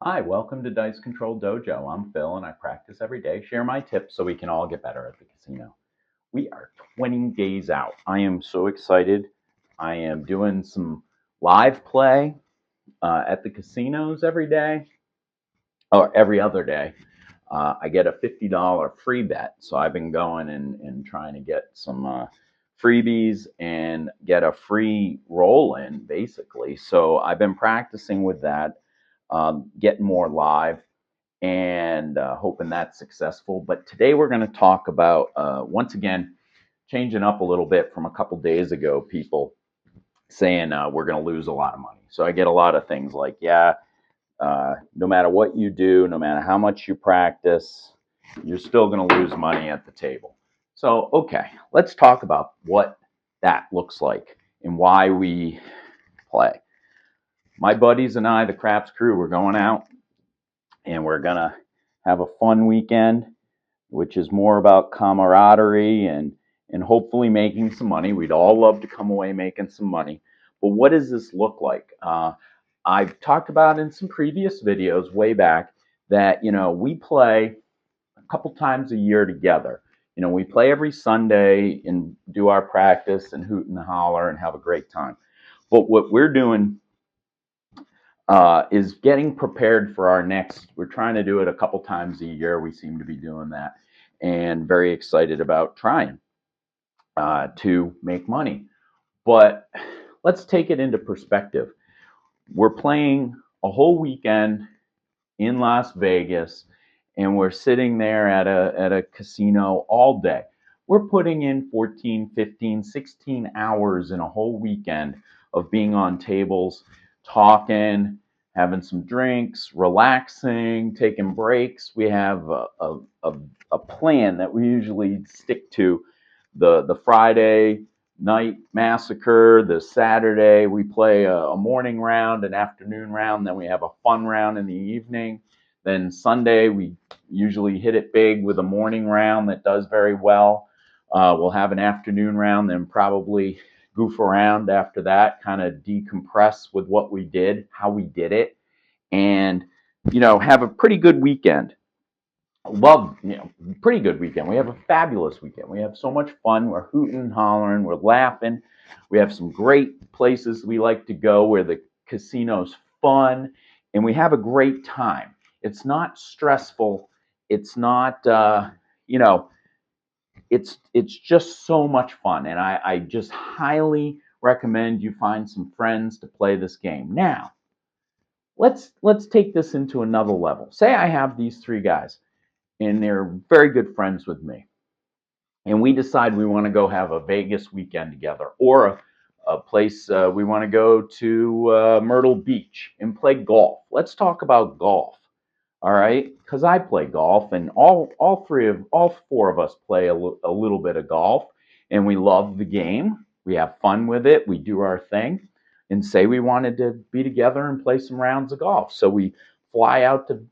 Hi, welcome to Dice Control Dojo. I'm Phil and I practice every day, share my tips so we can all get better at the casino. We are 20 days out. I am so excited. I am doing some live play at the casinos every day or every other day. I get a $50 free bet. So I've been going and trying to get some freebies and get a free roll in, basically. So I've been practicing with that, getting more live and hoping that's successful. But today we're going to talk about, once again, changing up a little bit from a couple days ago, people saying we're going to lose a lot of money. So I get a lot of things like, yeah, no matter what you do, no matter how much you practice, you're still going to lose money at the table. So, okay, let's talk about what that looks like and why we play. My buddies and I, the Craps crew, we're going out and we're going to have a fun weekend, which is more about camaraderie and hopefully making some money. We'd all love to come away making some money. But what does this look like? I've talked about in some previous videos way back that, we play a couple times a year together. We play every Sunday and do our practice and hoot and holler and have a great time. But what we're doing is getting prepared for our next. We're trying to do it a couple times a year. We seem to be doing that and very excited about trying to make money. But let's take it into perspective. We're playing a whole weekend in Las Vegas and we're sitting there at a casino all day. We're putting in 14, 15, 16 hours in a whole weekend of being on tables, talking, having some drinks, relaxing, taking breaks. We have a plan that we usually stick to. The Friday night massacre, the Saturday we play a morning round, an afternoon round, then we have a fun round in the evening. Then Sunday we usually hit it big with a morning round that does very well. We'll have an afternoon round, then probably goof around after that, kind of decompress with what we did, how we did it, and have a pretty good weekend. Love, pretty good weekend. We have a fabulous weekend. We have so much fun. We're hooting and hollering. We're laughing. We have some great places we like to go where the casino's fun, and we have a great time. It's not stressful. It's not, it's just so much fun, and I just highly recommend you find some friends to play this game. Now, let's take this into another level. Say I have these three guys and they're very good friends with me. And we decide we want to go have a Vegas weekend together or a place we want to go to Myrtle Beach and play golf. Let's talk about golf. All right, because I play golf, and all four of us play a little bit of golf, and we love the game. We have fun with it. We do our thing, and say we wanted to be together and play some rounds of golf. So we fly out to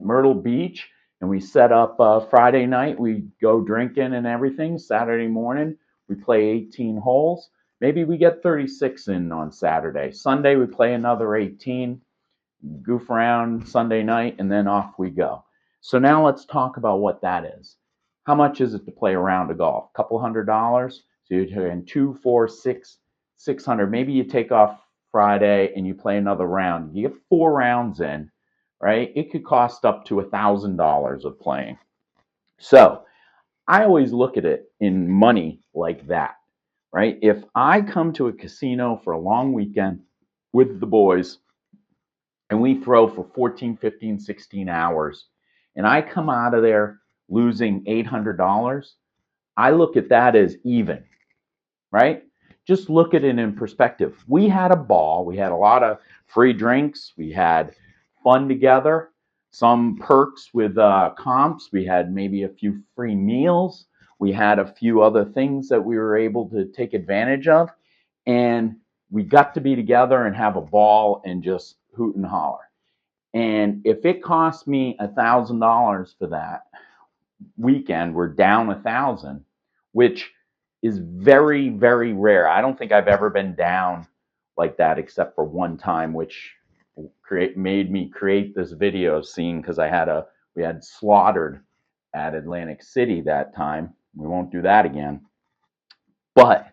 Myrtle Beach, and we set up Friday night. We go drinking and everything. Saturday morning, we play 18 holes. Maybe we get 36 in on Saturday. Sunday, we play another 18, goof around Sunday night, and then off we go. So now let's talk about what that is. How much is it to play a round of golf? A couple $100. So you're talking 2, 4, 6, 600. Maybe you take off Friday and you play another round. You get 4 rounds in, right? It could cost up to $1,000 of playing. So I always look at it in money like that, right? If I come to a casino for a long weekend with the boys and we throw for 14, 15, 16 hours, and I come out of there losing $800, I look at that as even, right? Just look at it in perspective. We had a ball. We had a lot of free drinks. We had fun together, some perks with comps. We had maybe a few free meals. We had a few other things that we were able to take advantage of. And we got to be together and have a ball and just hoot and holler. And if it cost me $1,000 for that weekend, we're down 1,000, which is very, very rare. I don't think I've ever been down like that except for one time, which made me create this video scene because we had slaughtered at Atlantic City that time. We won't do that again. But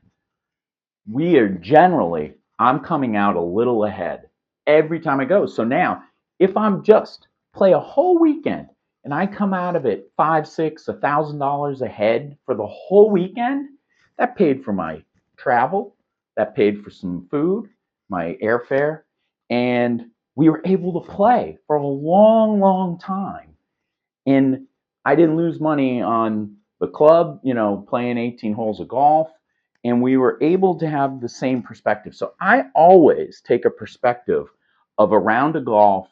we are generally, I'm coming out a little ahead every time I go. So now, if I'm just play a whole weekend and I come out of it five, six, $1,000 ahead for the whole weekend, that paid for my travel, that paid for some food, my airfare, and we were able to play for a long, long time. And I didn't lose money on the club, playing 18 holes of golf. And we were able to have the same perspective. So I always take a perspective of a round of golf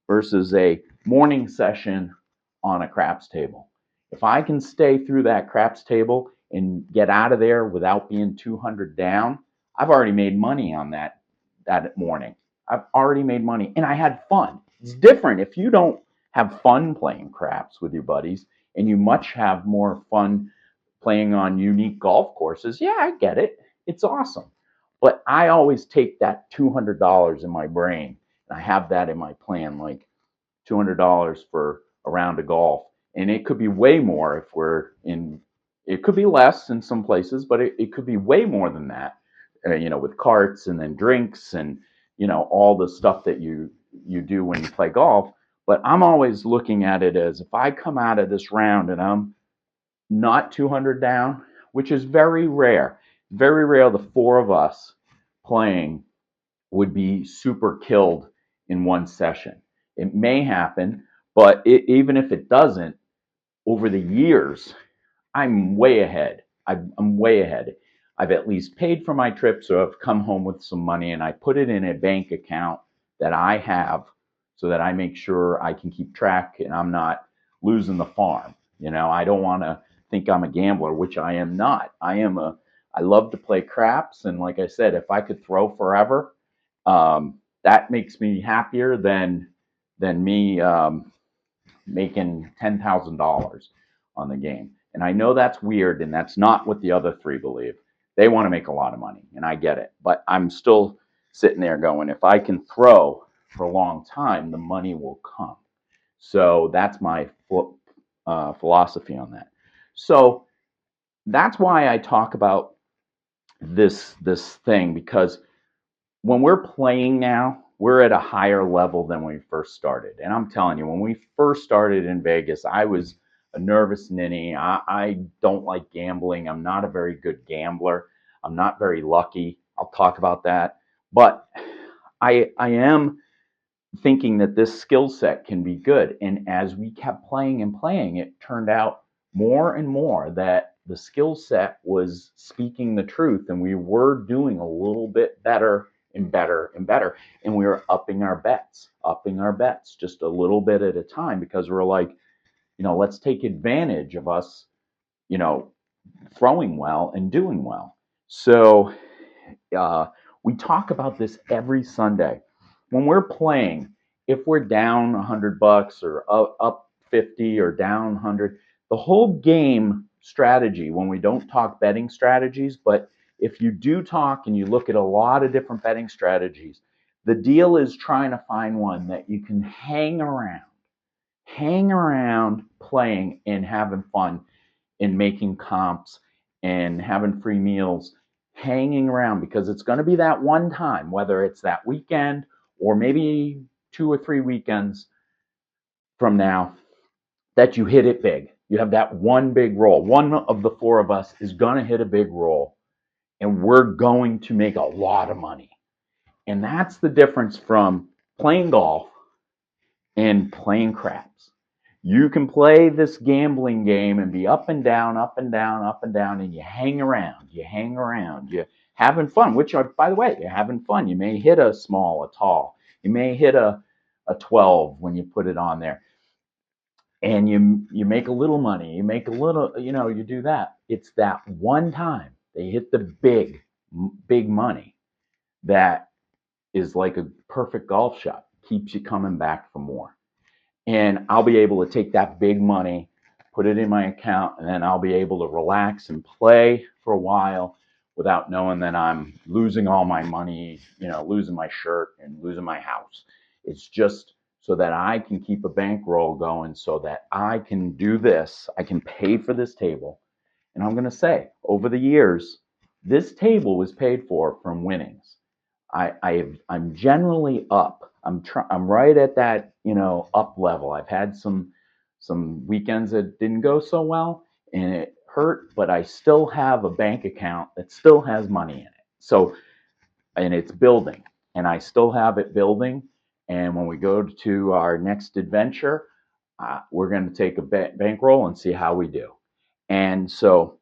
versus a morning session on a craps table. If I can stay through that craps table and get out of there without being 200 down, I've already made money on that morning. I've already made money and I had fun. It's different if you don't have fun playing craps with your buddies and you much have more fun playing on unique golf courses. Yeah, I get it. It's awesome. But I always take that $200 in my brain and I have that in my plan, like $200 for a round of golf. And it could be way more if we're in, it could be less in some places, but it could be way more than that, with carts and then drinks and, all the stuff that you do when you play golf. But I'm always looking at it as if I come out of this round and I'm not 200 down, which is very rare. Very rare the four of us playing would be super killed in one session. It may happen, but even if it doesn't, over the years, I'm way ahead. I'm way ahead. I've at least paid for my trip, so I've come home with some money and I put it in a bank account that I have so that I make sure I can keep track and I'm not losing the farm. I don't want to think I'm a gambler, which I am not. I love to play craps. And like I said, if I could throw forever, that makes me happier than me making $10,000 on the game. And I know that's weird, and that's not what the other three believe. They want to make a lot of money, and I get it. But I'm still sitting there going, if I can throw for a long time, the money will come. So that's my philosophy on that. So that's why I talk about this thing, because when we're playing now, we're at a higher level than when we first started. And I'm telling you, when we first started in Vegas, I was a nervous ninny. I don't like gambling. I'm not a very good gambler. I'm not very lucky. I'll talk about that. But I am thinking that this skill set can be good. And as we kept playing and playing, it turned out more and more that the skill set was speaking the truth and we were doing a little bit better and better and better. And we were upping our bets just a little bit at a time because we're like, let's take advantage of us, you know, throwing well and doing well. So we talk about this every Sunday. When we're playing, if we're down $100 or up 50 or down 100, the whole game strategy, when we don't talk betting strategies, but if you do talk and you look at a lot of different betting strategies, the deal is trying to find one that you can hang around playing and having fun and making comps and having free meals, hanging around, because it's going to be that one time, whether it's that weekend or maybe 2 or 3 weekends from now, that you hit it big. You have that one big roll. One of the four of us is going to hit a big roll and we're going to make a lot of money. And that's the difference from playing golf and playing craps. You can play this gambling game and be up and down, up and down, up and down, and you hang around, you're having fun, which, by the way, you're having fun. You may hit a small, a tall. You may hit a 12 when you put it on there. And you make a little money. You make a little, you do that. It's that one time they hit the big money that is like a perfect golf shot, keeps you coming back for more. And I'll be able to take that big money, put it in my account, and then I'll be able to relax and play for a while without knowing that I'm losing all my money, losing my shirt and losing my house. It's just so that I can keep a bankroll going so that I can do this. I can pay for this table. And I'm going to say, over the years, this table was paid for from winnings. I'm generally up. I'm right at that, up level. I've had some weekends that didn't go so well and it hurt, but I still have a bank account that still has money in it. So, and it's building, and I still have it building. And when we go to our next adventure, we're going to take a bankroll and see how we do. And so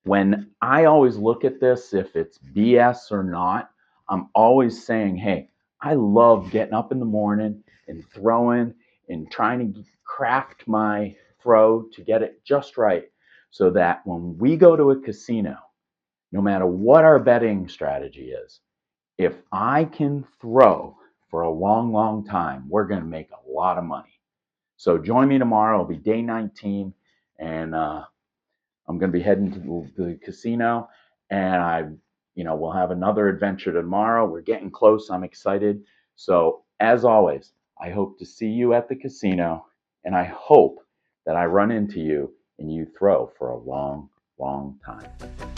when I always look at this, if it's BS or not, I'm always saying, hey, I love getting up in the morning and throwing and trying to craft my throw to get it just right so that when we go to a casino, no matter what our betting strategy is, if I can throw for a long, long time, we're going to make a lot of money. So join me tomorrow. It'll be day 19, and I'm going to be heading to the casino, and we'll have another adventure tomorrow. We're getting close. I'm excited. So as always, I hope to see you at the casino, and I hope that I run into you and you throw for a long, long time.